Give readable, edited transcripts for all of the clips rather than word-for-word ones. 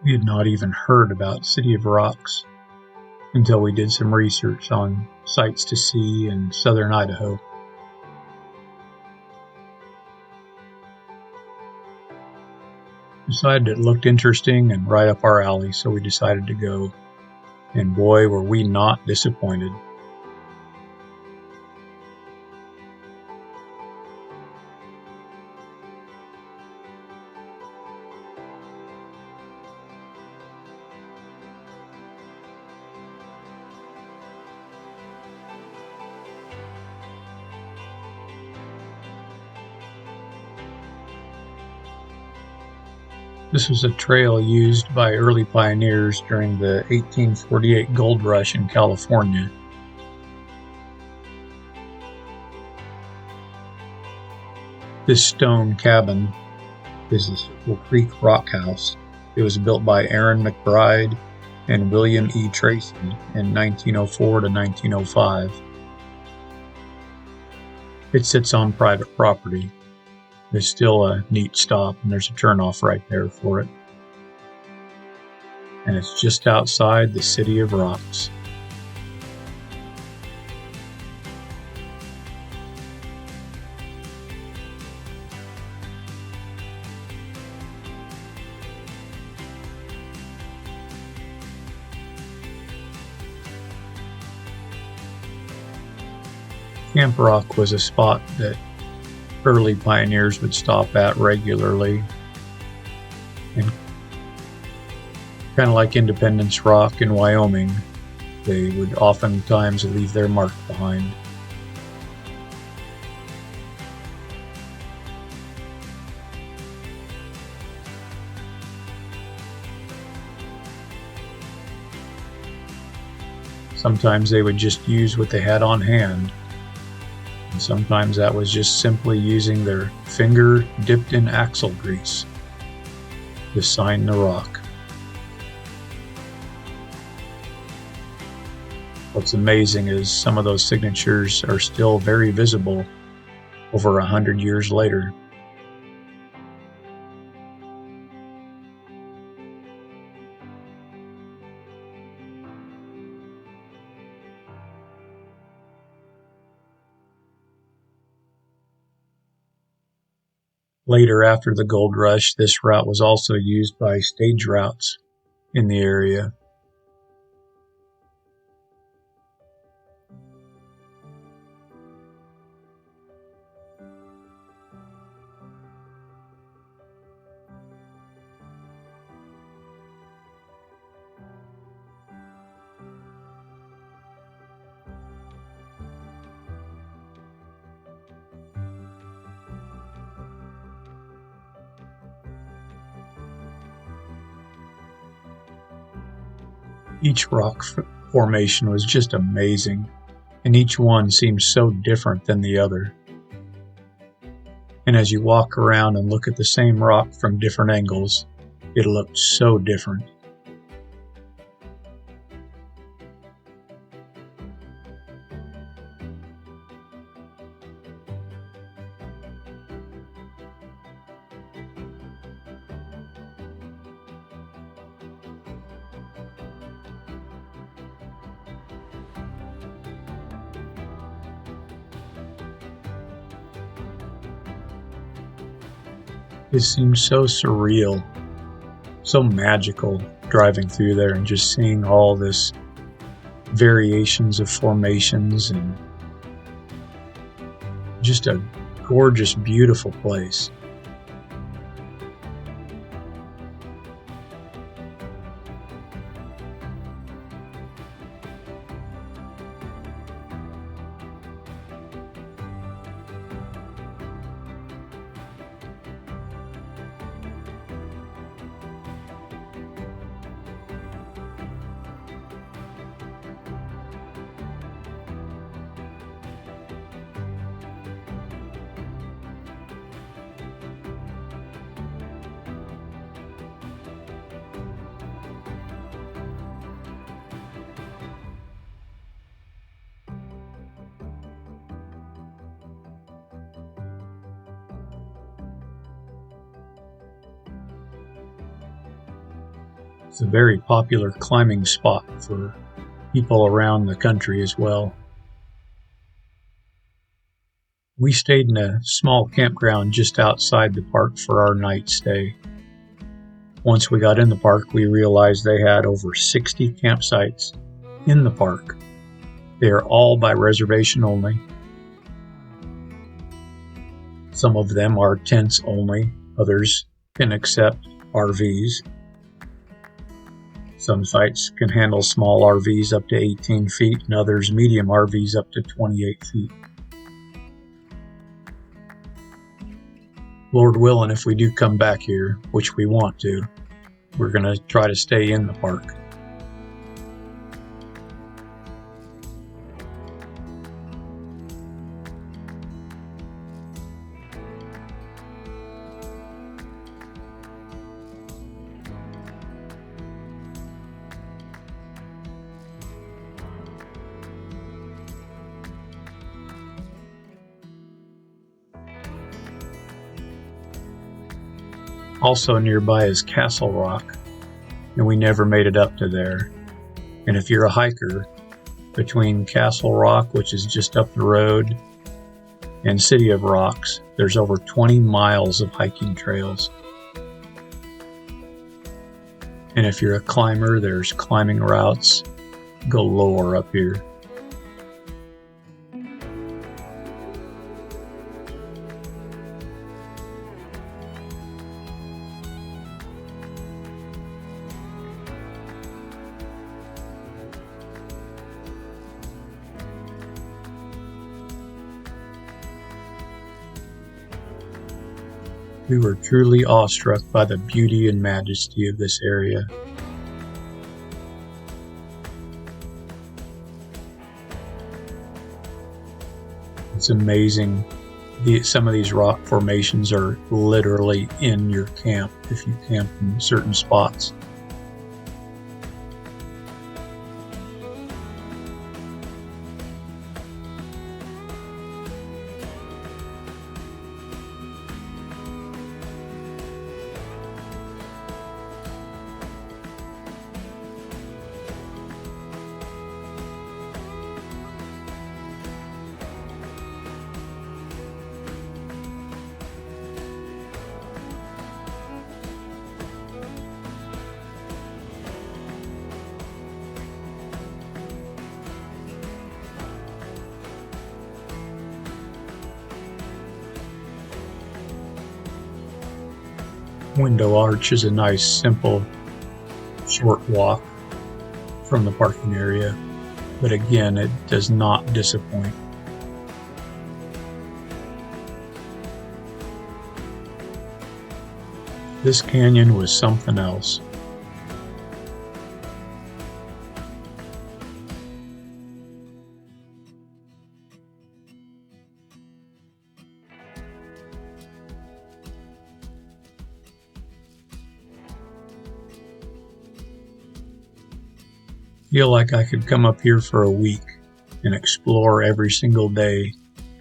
We had not even heard about City of Rocks until we did some research on sights to see in southern Idaho. Decided it looked interesting and right up our alley, so we decided to go. And boy, were we not disappointed. This was a trail used by early pioneers during the 1848 gold rush in California. This stone cabin is the Circle Creek Rock House. It was built by Aaron McBride and William E. Tracy in 1904 to 1905. It sits on private property. There's still a neat stop, and there's a turnoff right there for it. And it's just outside the City of Rocks. Camp Rock was a spot that early pioneers would stop at regularly, and kind of like Independence Rock in Wyoming, they would oftentimes leave their mark behind. Sometimes they would just use what they had on hand. And sometimes that was just simply using their finger dipped in axle grease to sign the rock. What's amazing is some of those signatures are still very visible over 100 years later. Later, after the gold rush, this route was also used by stage routes in the area. Each rock formation was just amazing, and each one seemed so different than the other. And as you walk around and look at the same rock from different angles, it looked so different. It seemed so surreal, so magical driving through there and just seeing all this variations of formations and just a gorgeous, beautiful place. It's a very popular climbing spot for people around the country as well. We stayed in a small campground just outside the park for our night stay. Once we got in the park, we realized they had over 60 campsites in the park. They are all by reservation only. Some of them are tents only, others can accept RVs. Some sites can handle small RVs up to 18 feet and others medium RVs up to 28 feet. Lord willing, if we do come back here, which we want to, we're going to try to stay in the park. Also nearby is Castle Rock, and we never made it up to there. And if you're a hiker, between Castle Rock, which is just up the road, and City of Rocks, there's over 20 miles of hiking trails. And if you're a climber, there's climbing routes galore up here. We were truly awestruck by the beauty and majesty of this area. It's amazing. Some of these rock formations are literally in your camp if you camp in certain spots. Window Arch is a nice, simple, short walk from the parking area, but again, it does not disappoint. This canyon was something else. Feel like I could come up here for a week and explore every single day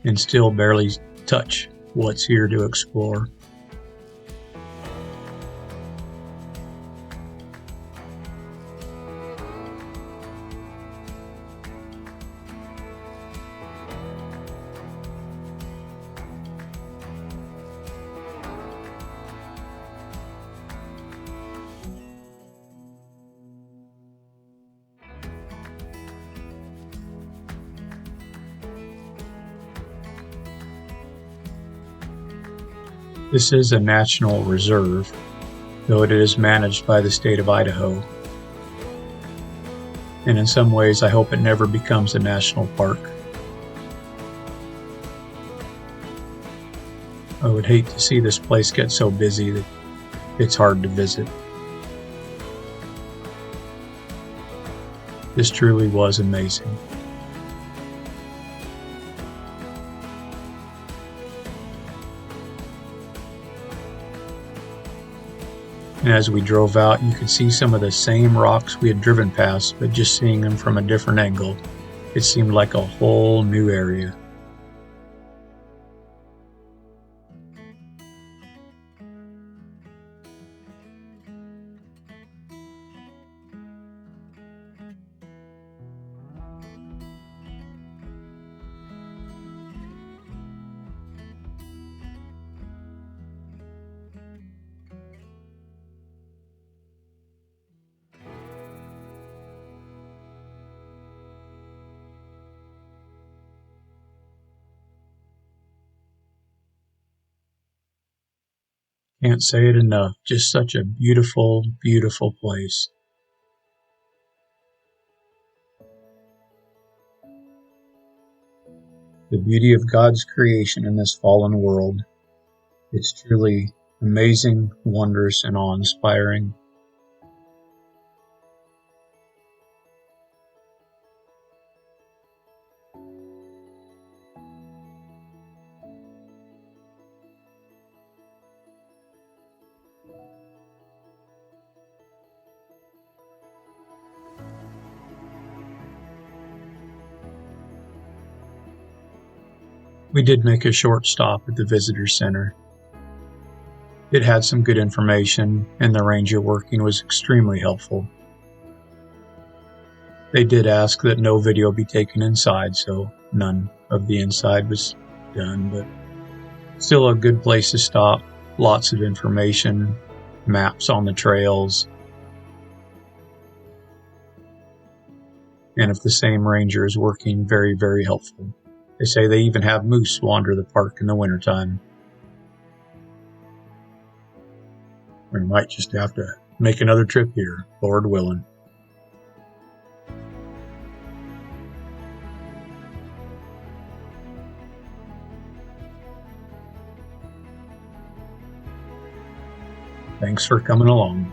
and still barely touch what's here to explore. This is a national reserve, though it is managed by the state of Idaho. And in some ways, I hope it never becomes a national park. I would hate to see this place get so busy that it's hard to visit. This truly was amazing. And as we drove out, you could see some of the same rocks we had driven past, but just seeing them from a different angle, it seemed like a whole new area. Can't say it enough. Just such a beautiful, beautiful place. The beauty of God's creation in this fallen world. It's truly amazing, wondrous, and awe-inspiring. We did make a short stop at the visitor center. It had some good information, and the ranger working was extremely helpful. They did ask that no video be taken inside, so none of the inside was done, but still a good place to stop. Lots of information, maps on the trails, and if the same ranger is working, very, very helpful. They say they even have moose wander the park in the wintertime. We might just have to make another trip here, Lord willing. Thanks for coming along.